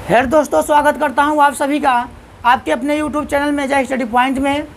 Hello दोस्तों, स्वागत करता हूं आप सभी का आपके अपने YouTube चैनल में जय स्टडी पॉइंट में।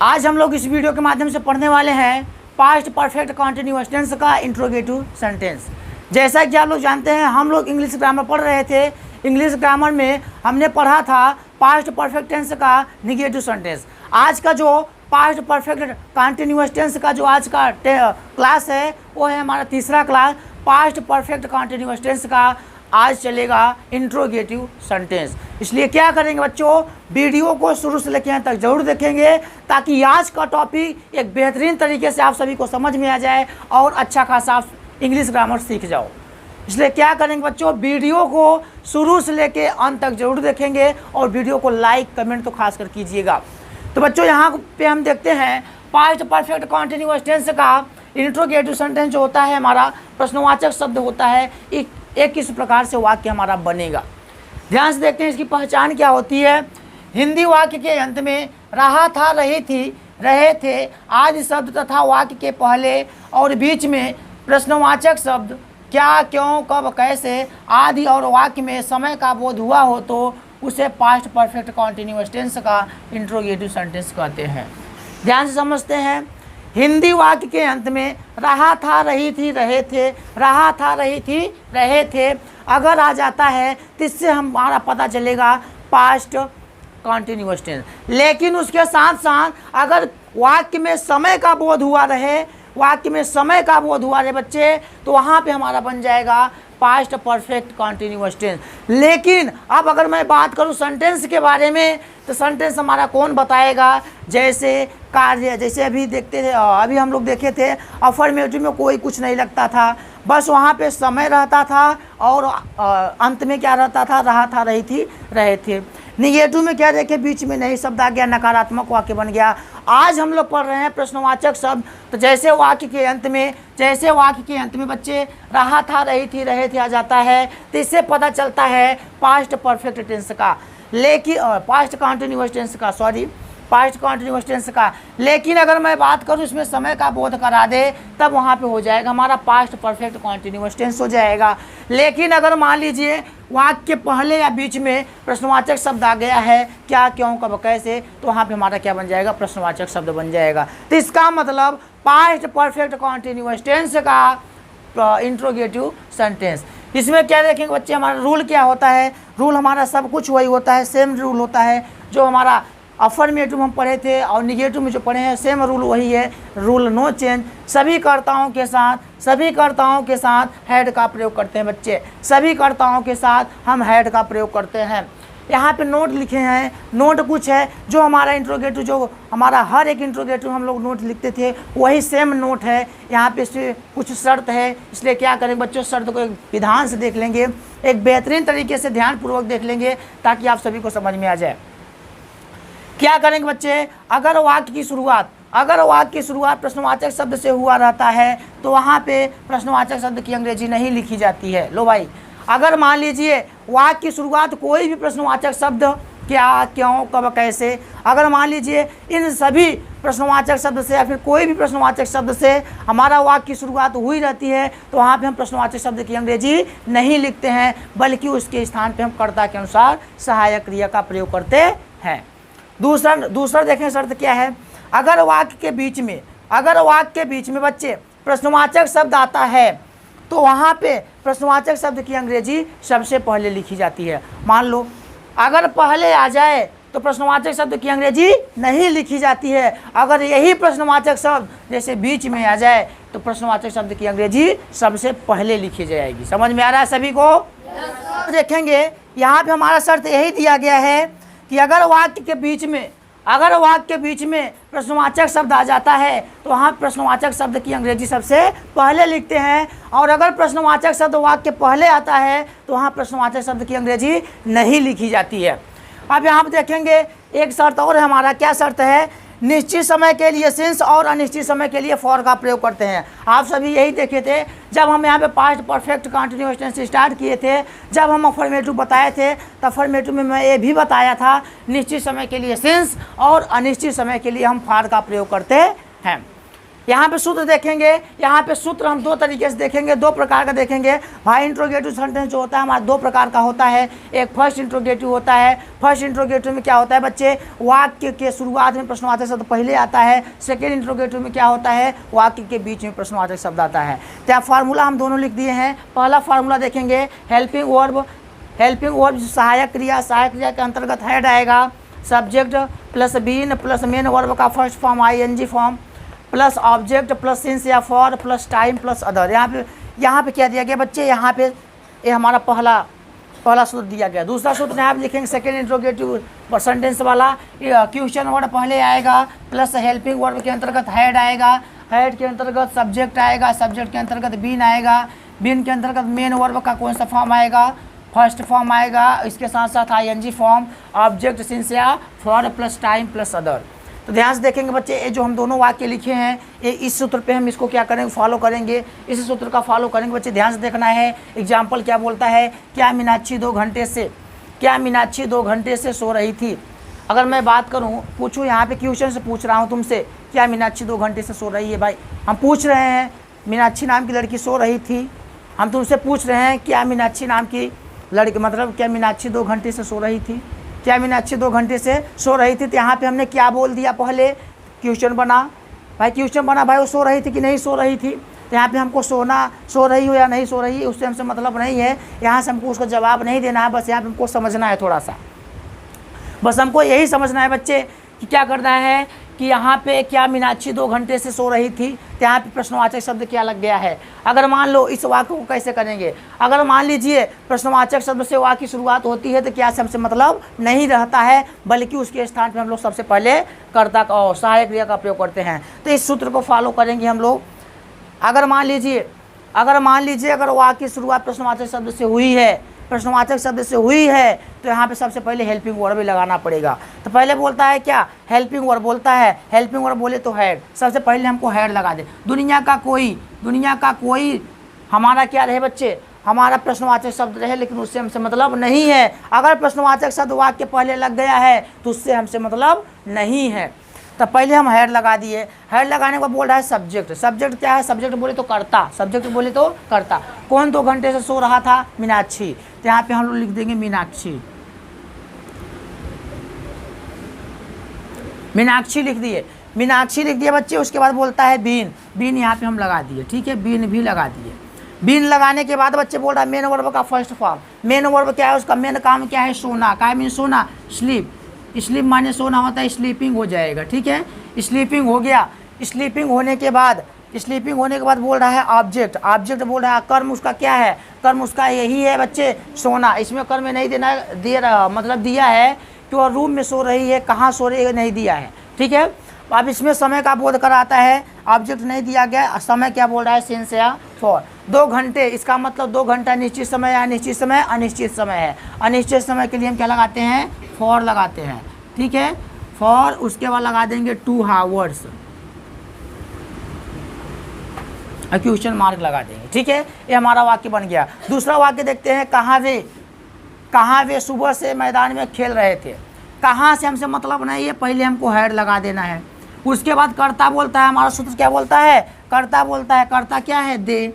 आज हम लोग इस वीडियो के माध्यम से पढ़ने वाले हैं पास्ट परफेक्ट कंटीन्यूअस टेंस का इंट्रोगेटिव सेंटेंस। जैसा कि आप लोग जानते हैं, हम लोग इंग्लिश ग्रामर पढ़ रहे थे। इंग्लिश ग्रामर में हमने पढ़ा था पास्ट परफेक्ट टेंस का निगेटिव सेंटेंस। आज का जो पास्ट परफेक्ट कंटीन्यूअस टेंस का जो आज का क्लास है वो है हमारा तीसरा class, past perfect continuous tense का आज चलेगा इंट्रोगेटिव सेंटेंस। इसलिए क्या करेंगे बच्चों, वीडियो को शुरू से लेकर अंत तक जरूर देखेंगे ताकि आज का टॉपिक एक बेहतरीन तरीके से आप सभी को समझ में आ जाए और अच्छा खासा इंग्लिश ग्रामर सीख जाओ। इसलिए क्या करेंगे बच्चों, वीडियो को शुरू से लेकर अंत तक जरूर देखेंगे और वीडियो को लाइक कमेंट तो खास कर कीजिएगा। तो बच्चों यहाँ पे हम देखते हैं पास्ट परफेक्ट कंटीन्यूअस टेंस का इंट्रोगेटिव सेंटेंस जो होता है हमारा प्रश्नवाचक शब्द होता है। एक किस प्रकार से वाक्य हमारा बनेगा, ध्यान से देखते हैं इसकी पहचान क्या होती है। हिंदी वाक्य के अंत में रहा था, रही थी, रहे थे आदि शब्द तथा वाक्य के पहले और बीच में प्रश्नवाचक शब्द क्या, क्यों, कब, कैसे आदि और वाक्य में समय का बोध हुआ हो तो उसे पास्ट परफेक्ट कंटीन्यूअस टेंस का इंट्रोगेटिव सेंटेंस कहते हैं। ध्यान से समझते हैं। हिंदी वाक्य के अंत में रहा था, रही थी, रहे थे, रहा था, रही थी, रहे थे अगर आ जाता है तो इससे हमारा पता चलेगा पास्ट कंटीन्यूअस टेंस। लेकिन उसके साथ साथ अगर वाक्य में समय का बोध हुआ रहे, वाक्य में समय का बोध हुआ रहे बच्चे, तो वहाँ पे हमारा बन जाएगा पास्ट परफेक्ट कंटीन्यूअस टेंस। लेकिन अब अगर मैं बात करूँ सेंटेंस के बारे में तो सेंटेंस हमारा कौन बताएगा, जैसे कार्य, जैसे अभी देखते थे, अभी हम लोग देखे थे अफर्मेटिव में कोई कुछ नहीं लगता था, बस वहाँ पे समय रहता था और अंत में क्या रहता था, रहा था, रही थी, रहे थे। निगेटिव में क्या देखे, बीच में नहीं शब्द आ गया, नकारात्मक वाक्य बन गया। आज हम लोग पढ़ रहे हैं प्रश्नवाचक शब्द। तो जैसे वाक्य के अंत में बच्चे रहा था, रही थी, रहे थे आ जाता है तो इससे पता चलता है पास्ट परफेक्ट टेंस का, लेकिन पास्ट कंटीन्यूअस टेंस का। लेकिन अगर मैं बात करूं इसमें समय का बोध करा दे तब वहां पे हो जाएगा हमारा पास्ट परफेक्ट कंटीन्यूअस टेंस हो जाएगा। लेकिन अगर मान लीजिए वाक्य के पहले या बीच में प्रश्नवाचक शब्द आ गया है, क्या, क्यों, कब, कैसे, तो वहाँ पे हमारा क्या बन जाएगा, प्रश्नवाचक शब्द बन जाएगा। तो इसका मतलब पास्ट परफेक्ट कंटीन्यूअस टेंस का इंट्रोगेटिव सेंटेंस। इसमें क्या देखेंगे बच्चे, हमारा रूल क्या होता है, रूल हमारा सब कुछ वही होता है, सेम रूल होता है जो हमारा अफर्मेटिव हम पढ़े थे और निगेटिव में जो पढ़े हैं सेम रूल वही है, रूल नो चेंज। सभी कर्ताओं के साथ हैड का प्रयोग करते हैं बच्चे, सभी कर्ताओं के साथ हम हैड का प्रयोग करते हैं। यहाँ पे नोट लिखे हैं, नोट कुछ है जो हमारा इंट्रोगेटिव, जो हमारा हर एक इंट्रोगेटिव हम लोग नोट लिखते थे वही सेम नोट है। यहाँ पे इससे कुछ शर्त है, इसलिए क्या करेंगे बच्चों, शर्त को एक विधान से देख लेंगे, एक बेहतरीन तरीके से ध्यानपूर्वक देख लेंगे ताकि आप सभी को समझ में आ जाए। क्या करेंगे बच्चे, अगर वाक्य की शुरुआत प्रश्नवाचक शब्द से हुआ रहता है तो वहाँ पे प्रश्नवाचक शब्द की अंग्रेजी नहीं लिखी जाती है। लो भाई, अगर मान लीजिए वाक्य की शुरुआत कोई भी प्रश्नवाचक शब्द, क्या, क्यों, कब, कैसे, अगर मान लीजिए इन सभी प्रश्नवाचक शब्द से या फिर कोई भी प्रश्नवाचक शब्द से हमारा वाक्य की शुरुआत हुई रहती है तो वहाँ पे हम प्रश्नवाचक शब्द की अंग्रेजी नहीं लिखते हैं, बल्कि उसके स्थान पे हम कर्ता के अनुसार सहायक क्रिया का प्रयोग करते हैं। दूसरा देखें शर्त क्या है, अगर वाक्य के बीच में बच्चे प्रश्नवाचक शब्द आता है तो वहाँ पे प्रश्नवाचक शब्द की अंग्रेजी सबसे पहले लिखी जाती है। मान लो अगर पहले आ जाए तो प्रश्नवाचक शब्द की अंग्रेजी नहीं लिखी जाती है, अगर यही प्रश्नवाचक शब्द जैसे बीच में आ जाए तो प्रश्नवाचक शब्द की अंग्रेजी सबसे पहले लिखी जाएगी। समझ में आ रहा है सभी को? देखेंगे यहाँ पे हमारा शर्त यही दिया गया है कि अगर वाक्य के बीच में प्रश्नवाचक शब्द आ जाता है तो वहाँ प्रश्नवाचक शब्द की अंग्रेजी सबसे पहले लिखते हैं, और अगर प्रश्नवाचक शब्द वाक्य के पहले आता है तो वहाँ प्रश्नवाचक शब्द की अंग्रेजी नहीं लिखी जाती है। अब यहाँ पर देखेंगे एक शर्त और है हमारा, क्या शर्त है, निश्चित समय के लिए सिंस और अनिश्चित समय के लिए फॉर का प्रयोग करते हैं। आप सभी यही देखे थे जब हम यहाँ पे past perfect continuous tense start किए थे, जब हम अफर्मेटिव बताए थे तो अफर्मेटिव में मैं ये भी बताया था निश्चित समय के लिए सिंस और अनिश्चित समय के लिए हम फॉर का प्रयोग करते हैं। यहाँ पे सूत्र देखेंगे, यहाँ पे सूत्र हम दो तरीके से देखेंगे, दो प्रकार का देखेंगे भाई। इंट्रोगेटिव सेंटेंस जो होता है हमारा दो प्रकार का होता है। एक फर्स्ट इंट्रोगेटिव होता है। फर्स्ट इंट्रोगेटिव में क्या होता है बच्चे, वाक्य के शुरुआत में प्रश्नवाचक शब्द पहले आता है। सेकेंड इंट्रोगेटिव में क्या होता है, वाक्य के बीच में प्रश्नवाचक शब्द आता है। तो यहाँ फार्मूला हम दोनों लिख दिए हैं। पहला फार्मूला देखेंगे, हेल्पिंग वर्ब। हेल्पिंग वर्ब सहायक क्रिया, सहायक क्रिया के अंतर्गत हेड आएगा, subject plus been plus main verb का first form ING form plus object plus since या for plus time plus other. यहाँ पे क्या दिया गया बच्चे, यहाँ पे ये हमारा पहला सूत्र दिया गया। दूसरा सूत्र यहाँ पे लिखेंगे सेकेंड इंट्रोगेटिव सेंटेंस वाला, क्वेश्चन वर्ड पहले आएगा प्लस हेल्पिंग वर्ब के अंतर्गत हेड आएगा, हेड के अंतर्गत सब्जेक्ट आएगा, सब्जेक्ट के अंतर्गत बीन आएगा, बीन के अंतर्गत मेन वर्ब का कौन सा फॉर्म आएगा, फर्स्ट फॉर्म आएगा, इसके साथ साथ आईएनजी फॉर्म, ऑब्जेक्ट सिंस या for plus time plus other. तो ध्यान से देखेंगे बच्चे, ये जो हम दोनों वाक्य लिखे हैं ये इस सूत्र पे हम इसको क्या करेंगे, फॉलो करेंगे, इस सूत्र का फॉलो करेंगे बच्चे। ध्यान से देखना है। एग्जाम्पल क्या बोलता है, क्या मीनाक्षी 2 घंटे से सो रही थी। अगर मैं बात करूँ, पूछूँ, यहाँ पे क्वेश्चन से पूछ रहा हूँ तुमसे, क्या मीनाक्षी 2 घंटे से सो रही है। भाई हम पूछ रहे हैं, मीनाक्षी नाम की लड़की सो रही थी। हम तुमसे पूछ रहे हैं क्या मीनाक्षी नाम की लड़की, मतलब क्या मीनाक्षी 2 घंटे से सो रही थी, क्या मीनाक्षी 2 घंटे से सो रही थी। तो यहाँ पे हमने क्या बोल दिया, पहले क्वेश्चन बना। भाई क्वेश्चन बना, भाई वो सो रही थी कि नहीं सो रही थी। तो यहाँ पे हमको सो रही हो या नहीं सो रही है उससे हमसे मतलब नहीं है। यहाँ से हमको उसका जवाब नहीं देना है, बस यहाँ पे हमको समझना है थोड़ा सा। बस हमको यही समझना है बच्चे कि क्या करना है कि यहाँ पे क्या मीनाक्षी 2 घंटे से सो रही थी। तो यहाँ पे प्रश्नवाचक शब्द क्या लग गया है। अगर मान लो इस वाक्य को कैसे करेंगे, अगर मान लीजिए प्रश्नवाचक शब्द से वाक्य की शुरुआत होती है तो क्या सबसे मतलब नहीं रहता है, बल्कि उसके स्थान पे हम लोग सबसे पहले कर्ता का और सहायक क्रिया का प्रयोग करते हैं। तो इस सूत्र को फॉलो करेंगे हम लोग। अगर मान लीजिए अगर वाक्य की शुरुआत प्रश्नवाचक शब्द से हुई है, तो यहाँ पे सबसे पहले हेल्पिंग वर्ब भी लगाना पड़ेगा। तो पहले बोलता है क्या, हेल्पिंग वर्ब बोलता है। हेल्पिंग वर्ब बोले तो हेड, सबसे पहले हमको हेड लगा दे। दुनिया का कोई हमारा क्या रहे बच्चे, हमारा प्रश्नवाचक शब्द रहे, लेकिन उससे हमसे मतलब नहीं है। अगर प्रश्नवाचक शब्द वाक्य पहले लग गया है तो उससे हमसे मतलब नहीं है। तो पहले हम हेड लगा दिए। हेड लगाने को बोल रहा है सब्जेक्ट। सब्जेक्ट क्या है, सब्जेक्ट बोले तो कर्ता। कौन 2 घंटे से सो रहा था, मीनाक्षी। तो यहाँ पे हम लोग लिख देंगे मीनाक्षी लिख दिए बच्चे। उसके बाद बोलता है बीन यहाँ पे हम लगा दिए, ठीक है, बीन भी लगा दिए। बीन लगाने के बाद बच्चे बोल रहा है मेन वर्ब का फर्स्ट फॉर्म। मेन वर्ब क्या है, उसका मेन काम क्या है, सोना। क्या मीन सोना, स्लीप माने सोना होता है, स्लीपिंग हो जाएगा, ठीक है, स्लीपिंग हो गया। स्लीपिंग होने के बाद बोल रहा है ऑब्जेक्ट बोल रहा है कर्म उसका क्या है, कर्म उसका यही है बच्चे, सोना। इसमें कर्म नहीं मतलब दिया है कि वह रूम में सो रही है, कहाँ सो रही है नहीं दिया है, ठीक है। अब इसमें समय का बोध कराता है, ऑब्जेक्ट नहीं दिया गया, समय क्या बोल रहा है, सिंस या फॉर। 2 घंटे, इसका मतलब 2 घंटा निश्चित समय या अनिश्चित समय है। अनिश्चित समय के लिए हम क्या लगाते हैं, फॉर लगाते हैं, ठीक है, फॉर। उसके बाद लगा देंगे 2 आवर्स, क्वेश्चन मार्क लगा देंगे, ठीक है। ये हमारा वाक्य बन गया। दूसरा वाक्य देखते हैं, कहाँ वे सुबह से मैदान में खेल रहे थे। कहाँ से हमसे मतलब नहीं है, पहले हमको हेड लगा देना है। उसके बाद कर्ता बोलता है, हमारा सूत्र क्या बोलता है, कर्ता क्या है, दे।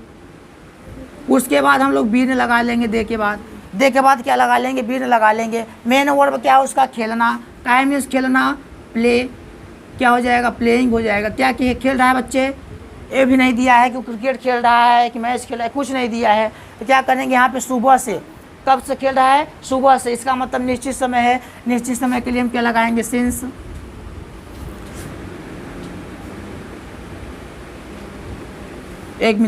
उसके बाद हम लोग बीन लगा लेंगे, दे के बाद क्या लगा लेंगे, बीन लगा लेंगे। मेन वर्ब क्या है उसका, खेलना। टाइम मीन्स खेलना, प्ले क्या हो जाएगा, प्लेइंग हो जाएगा। क्या खेल रहा है बच्चे, ये भी नहीं दिया है कि क्रिकेट खेल रहा है कि मैच खेल रहा है, कुछ नहीं दिया है। तो क्या करेंगे यहाँ पे, सुबह से। कब से खेल रहा है, सुबह से, इसका मतलब निश्चित समय है। निश्चित समय के लिए हम क्या लगाएंगे, सिंस। एक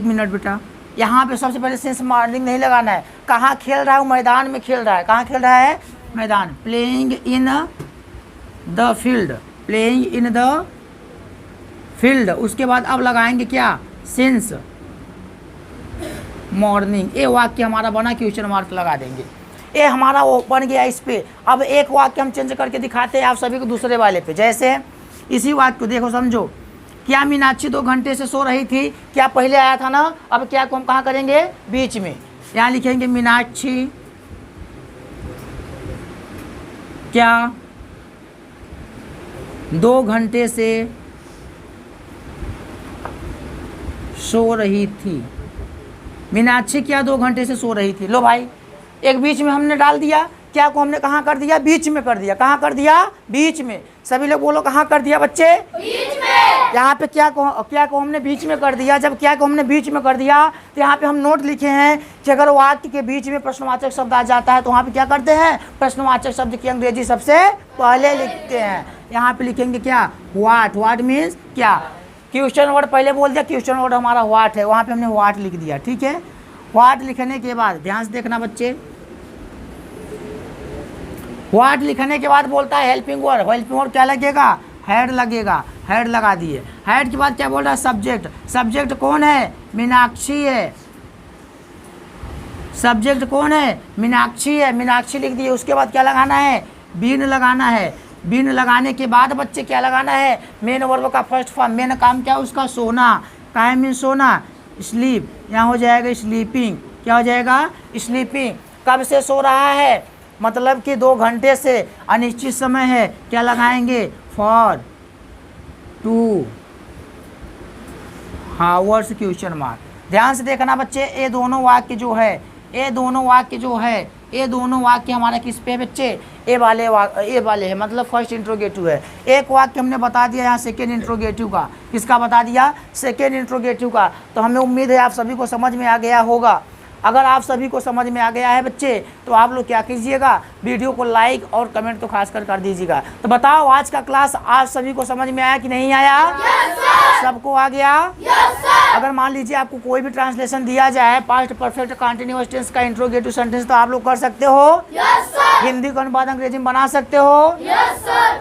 मिनट बेटा, यहाँ पे सबसे पहले सिंस मॉर्निंग नहीं लगाना है। कहाँ खेल रहा है, वो मैदान में खेल रहा है। कहाँ खेल रहा है, मैदान। Playing in the field. उसके बाद अब लगाएंगे क्या, सिंस मॉर्निंग। ये वाक्य हमारा बना, क्वेश्चन मार्क लगा देंगे। ये हमारा वो बन गया इस पे। अब एक वाक्य हम चेंज करके दिखाते हैं आप सभी को दूसरे वाले पे। जैसे इसी वाक्य को देखो, समझो, क्या मीनाक्षी 2 घंटे से सो रही थी, क्या पहले आया था ना। अब क्या को हम कहाँ करेंगे, बीच में। यहाँ लिखेंगे मीनाक्षी क्या 2 घंटे से सो रही थी। मीनाक्षी क्या 2 घंटे से सो रही थी? लो भाई, एक बीच में हमने डाल दिया, क्या को हमने कहाँ कर दिया? बीच में कर दिया। कहाँ कर दिया? बीच में। सभी लोग बोलो कहाँ कर दिया बच्चे? बीच में। यहाँ पे क्या को हमने बीच में कर दिया। जब क्या को हमने बीच में कर दिया तो यहाँ पे हम नोट लिखे हैं कि अगर वाक्य के बीच में प्रश्नवाचक शब्द आ जाता है तो वहाँ पे क्या करते हैं? प्रश्नवाचक शब्द की अंग्रेजी सबसे पहले लिखते हैं। यहाँ पे लिखेंगे क्या? व्हाट। व्हाट मीन्स क्या? क्वेश्चन वर्ड पहले बोल दिया, क्वेश्चन वर्ड हमारा व्हाट है, वहाँ पे हमने व्हाट लिख दिया। ठीक है, व्हाट लिखने के बाद ध्यान से देखना बच्चे, व्हाट लिखने के बाद बोलता है हेल्पिंग वर्ड। हेल्पिंग वर्ड क्या लगेगा? हेड लगेगा। हेड लगा दिए। हेड के बाद क्या बोल रहा है? सब्जेक्ट। सब्जेक्ट कौन है? मीनाक्षी है। सब्जेक्ट कौन है? मीनाक्षी है। मीनाक्षी लिख दिए। उसके बाद क्या लगाना है? बीन लगाना है। बीन लगाने के बाद बच्चे क्या लगाना है? मेन वर्ब का फर्स्ट फॉर्म। मेन काम क्या है उसका? सोना। काय मीन सोना? स्लीप। यहाँ हो जाएगा स्लीपिंग। क्या हो जाएगा? स्लीपिंग। कब से सो रहा है? मतलब कि 2 घंटे से। अनिश्चित समय है, क्या लगाएंगे? For 2 hours question mark. ध्यान से देखना बच्चे, ये दोनों वाक्य जो है, ये दोनों वाक्य हमारा किस पे बच्चे? ए वाले है, मतलब फर्स्ट इंट्रोगेटिव है। एक वाक्य हमने बता दिया यहाँ सेकेंड इंट्रोगेटिव का। किसका बता दिया? सेकेंड इंट्रोगेटिव का। तो हमें उम्मीद है आप सभी को समझ में आ गया होगा। अगर आप सभी को समझ में आ गया है बच्चे तो आप लोग क्या कीजिएगा? वीडियो को लाइक और कमेंट तो खास कर दीजिएगा। तो बताओ आज का क्लास आप सभी को समझ में आया कि नहीं आया? सबको आ गया? अगर मान लीजिए आपको कोई भी ट्रांसलेशन दिया जाए पास्ट परफेक्ट कंटीन्यूअस टेंस का इंट्रोगेटिव सेंटेंस तो आप लोग कर सकते हो? हिंदी का अनुवाद अंग्रेजी में बना सकते हो?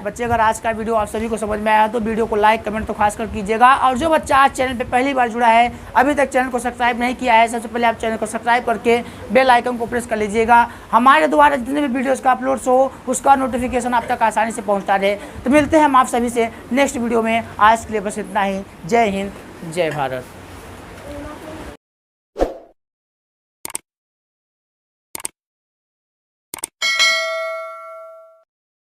बच्चे अगर आज का वीडियो आप सभी को समझ में आया तो वीडियो को लाइक कमेंट तो खास कर कीजिएगा। और जो बच्चा आज चैनल पे पहली बार जुड़ा है, अभी तक चैनल को सब्सक्राइब नहीं किया है, सबसे पहले आप चैनल को सब्सक्राइब करके बेल आइकन को प्रेस कर लीजिएगा। हमारे द्वारा जितने भी वीडियोस का अपलोड्स हो उसका नोटिफिकेशन आप तक आसानी से पहुंचता रहे। तो मिलते हैं हम आप सभी से नेक्स्ट वीडियो में। आज के लिए बस इतना ही। जय हिंद, जय भारत।